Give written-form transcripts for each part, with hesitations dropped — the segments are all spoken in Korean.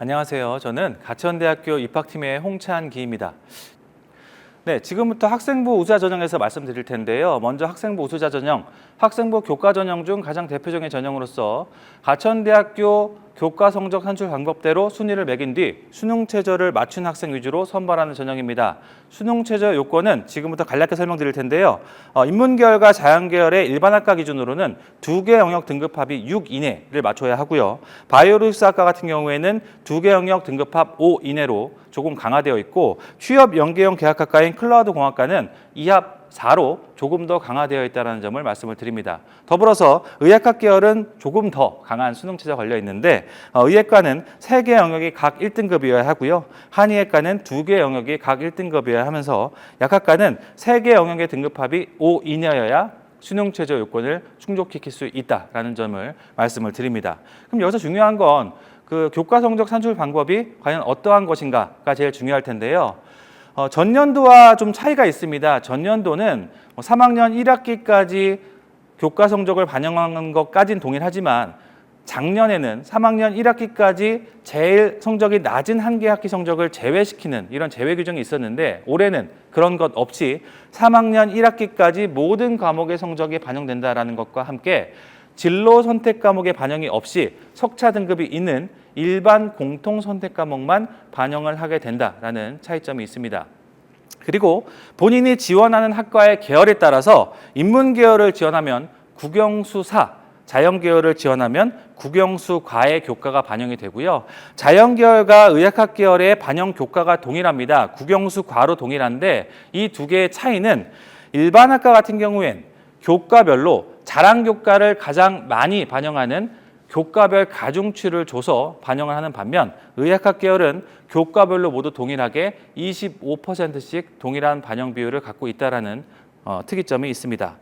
안녕하세요. 저는 가천대학교 입학팀의 홍찬기입니다. 네, 지금부터 학생부 우수자 전형에서 말씀드릴 텐데요. 먼저 학생부 우수자 전형, 학생부 교과 전형 중 가장 대표적인 전형으로서 가천대학교 교과 성적 산출 방법대로 순위를 매긴 뒤 수능 최저를 맞춘 학생 위주로 선발하는 전형입니다. 수능 최저 요건은 지금부터 간략히 설명드릴 텐데요. 인문계열과 자연계열의 일반학과 기준으로는 2개 영역 등급합이 6 이내를 맞춰야 하고요. 바이오로직스학과 같은 경우에는 2개 영역 등급합 5 이내로 조금 강화되어 있고, 취업 연계형 계약학과인 클라우드 공학과는 2합 4로 조금 더 강화되어 있다는 점을 말씀을 드립니다. 더불어서 의학학 계열은 조금 더 강한 수능 최저가 걸려 있는데, 의예과는 3개 영역이 각 1등급이어야 하고요. 한의예과는 2개 영역이 각 1등급이어야 하면서 약학과는 3개 영역의 등급합이 5 이내여야 수능 최저 요건을 충족시킬 수 있다는 점을 말씀을 드립니다. 그럼 여기서 중요한 건 그 교과 성적 산출 방법이 과연 어떠한 것인가가 제일 중요할 텐데요. 전년도와 좀 차이가 있습니다. 전년도는 3학년 1학기까지 교과 성적을 반영하는 것까지는 동일하지만, 작년에는 3학년 1학기까지 제일 성적이 낮은 한 개 학기 성적을 제외시키는 이런 제외 규정이 있었는데, 올해는 그런 것 없이 3학년 1학기까지 모든 과목의 성적이 반영된다는 것과 함께 진로 선택 과목의 반영이 없이 석차 등급이 있는 일반 공통 선택 과목만 반영을 하게 된다라는 차이점이 있습니다. 그리고 본인이 지원하는 학과의 계열에 따라서 인문계열을 지원하면 국영수사, 자연계열을 지원하면 국영수과의 교과가 반영이 되고요. 자연계열과 의학학 계열의 반영 교과가 동일합니다. 국영수과로 동일한데, 이 두 개의 차이는 일반학과 같은 경우엔 교과별로 자랑 교과를 가장 많이 반영하는 교과별 가중치를 줘서 반영을 하는 반면, 의학학 계열은 교과별로 모두 동일하게 25%씩 동일한 반영 비율을 갖고 있다는 특이점이 있습니다.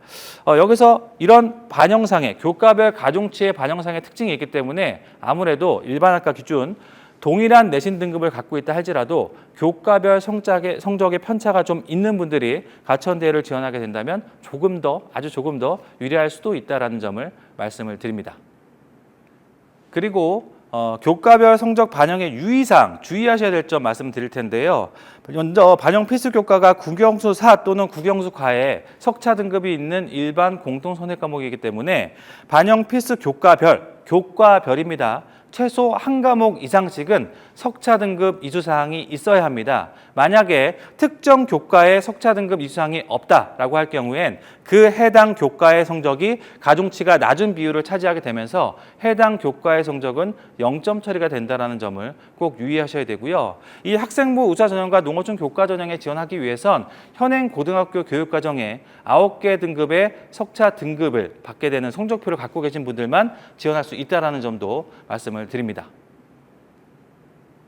여기서 이런 반영상의 교과별 가중치의 반영상의 특징이 있기 때문에 아무래도 일반학과 기준 동일한 내신 등급을 갖고 있다 할지라도 교과별 성적의 편차가 좀 있는 분들이 가천대를 지원하게 된다면 아주 조금 더 유리할 수도 있다는 점을 말씀을 드립니다. 그리고 교과별 성적 반영의 유의사항, 주의하셔야 될 점 말씀드릴 텐데요. 먼저 반영 필수 교과가 국영수사 또는 국영수과에 석차 등급이 있는 일반 공통 선택 과목이기 때문에 반영 필수 교과별입니다. 최소 한 과목 이상씩은 석차 등급 이수사항이 있어야 합니다. 만약에 특정 교과에 석차 등급 이수사항이 없다라고 할 경우엔 그 해당 교과의 성적이 가중치가 낮은 비율을 차지하게 되면서 해당 교과의 성적은 0점 처리가 된다는 점을 꼭 유의하셔야 되고요. 이 학생부 우수자 전형과 농어촌 교과 전형에 지원하기 위해선 현행 고등학교 교육과정에 9개 등급의 석차 등급을 받게 되는 성적표를 갖고 계신 분들만 지원할 수 있다는 점도 말씀을 드립니다.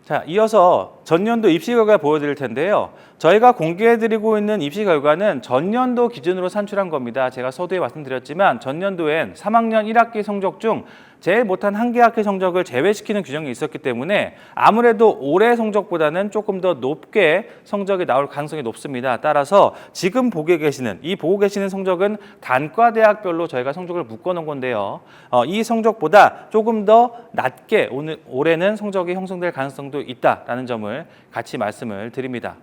자, 이어서 전년도 입시 결과 보여드릴 텐데요. 저희가 공개해드리고 있는 입시 결과는 전년도 기준으로 산출한 겁니다. 제가 서두에 말씀드렸지만 전년도엔 3학년 1학기 성적 중 제일 못한 한 개 학기 성적을 제외시키는 규정이 있었기 때문에 아무래도 올해 성적보다는 조금 더 높게 성적이 나올 가능성이 높습니다. 따라서 지금 보고 계시는 성적은 단과대학별로 저희가 성적을 묶어놓은 건데요. 이 성적보다 조금 더 낮게 올해는 성적이 형성될 가능성도 있다는 점을 같이 말씀을 드립니다.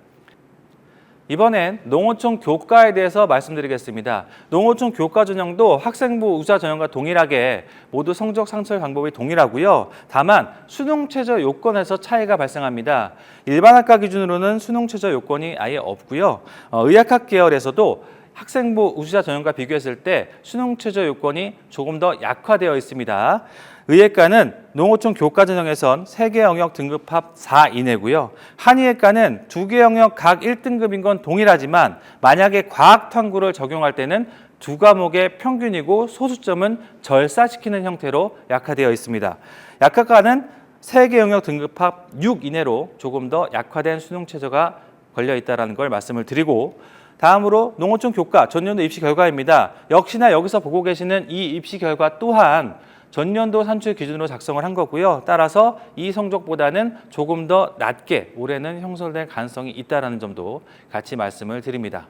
이번엔 농어촌 교과에 대해서 말씀드리겠습니다. 농어촌 교과 전형도 학생부 우수자 전형과 동일하게 모두 성적 산출 방법이 동일하고요. 다만 수능 최저 요건에서 차이가 발생합니다. 일반학과 기준으로는 수능 최저 요건이 아예 없고요. 의학학 계열에서도 학생부 우수자 전형과 비교했을 때 수능 최저 요건이 조금 더 약화되어 있습니다. 의예과는 농어촌 교과 전형에선 3개 영역 등급합 4 이내고요. 한의예과는 2개 영역 각 1등급인 건 동일하지만 만약에 과학 탐구를 적용할 때는 2과목의 평균이고 소수점은 절사시키는 형태로 약화되어 있습니다. 약학과는 3개 영역 등급합 6 이내로 조금 더 약화된 수능 최저가 걸려 있다는 걸 말씀을 드리고, 다음으로 농어촌 교과 전년도 입시 결과입니다. 역시나 여기서 보고 계시는 이 입시 결과 또한 전년도 산출 기준으로 작성을 한 거고요. 따라서 이 성적보다는 조금 더 낮게 올해는 형성될 가능성이 있다는 점도 같이 말씀을 드립니다.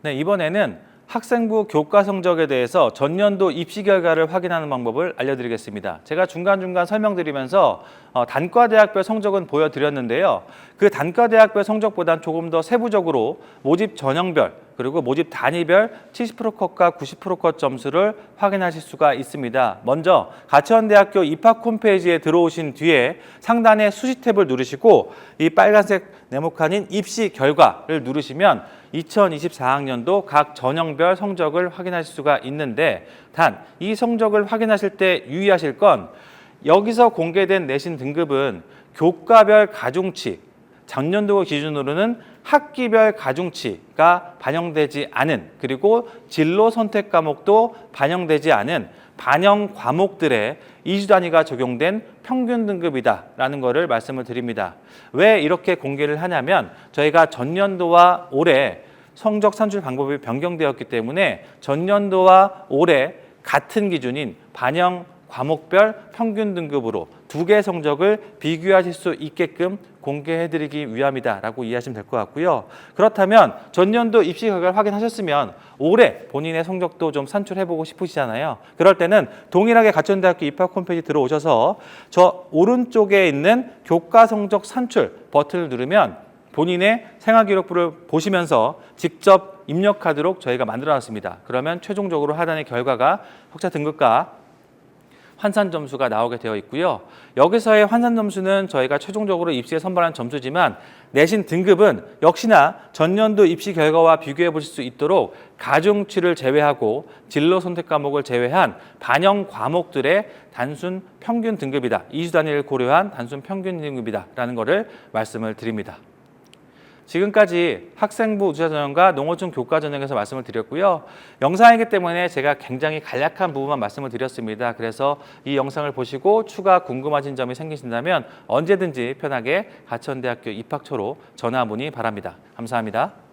네, 이번에는 학생부 교과 성적에 대해서 전년도 입시 결과를 확인하는 방법을 알려드리겠습니다. 제가 중간중간 설명드리면서 단과대학별 성적은 보여드렸는데요. 그 단과대학별 성적보다는 조금 더 세부적으로 모집 전형별 그리고 모집 단위별 70% 컷과 90% 컷 점수를 확인하실 수가 있습니다. 먼저 가천대학교 입학 홈페이지에 들어오신 뒤에 상단에 수시 탭을 누르시고 이 빨간색 네모칸인 입시 결과를 누르시면 2024학년도 각 전형별 성적을 확인하실 수가 있는데 단 이 성적을 확인하실 때 유의하실 건 여기서 공개된 내신 등급은 교과별 가중치, 작년도 기준으로는 학기별 가중치가 반영되지 않은 그리고 진로 선택 과목도 반영되지 않은 반영 과목들의 2주 단위가 적용된 평균 등급이다라는 것을 말씀을 드립니다. 왜 이렇게 공개를 하냐면 저희가 전년도와 올해 성적 산출 방법이 변경되었기 때문에 전년도와 올해 같은 기준인 반영 과목별 평균 등급으로 두 개의 성적을 비교하실 수 있게끔 공개해드리기 위함이다라고 이해하시면 될 것 같고요. 그렇다면 전년도 입시 결과를 확인하셨으면 올해 본인의 성적도 좀 산출해보고 싶으시잖아요. 그럴 때는 동일하게 가천대학교 입학 홈페이지 들어오셔서 저 오른쪽에 있는 교과 성적 산출 버튼을 누르면 본인의 생활기록부를 보시면서 직접 입력하도록 저희가 만들어놨습니다. 그러면 최종적으로 하단의 결과가 석차 등급과 환산 점수가 나오게 되어 있고요. 여기서의 환산 점수는 저희가 최종적으로 입시에 선발한 점수지만 내신 등급은 역시나 전년도 입시 결과와 비교해 보실 수 있도록 가중치를 제외하고 진로 선택 과목을 제외한 반영 과목들의 단순 평균 등급이다. 2주 단위를 고려한 단순 평균 등급이다라는 것을 말씀을 드립니다. 지금까지 학생부 우수자전형과 농어촌 교과전형에서 말씀을 드렸고요. 영상이기 때문에 제가 굉장히 간략한 부분만 말씀을 드렸습니다. 그래서 이 영상을 보시고 추가 궁금하신 점이 생기신다면 언제든지 편하게 가천대학교 입학처로 전화 문의 바랍니다. 감사합니다.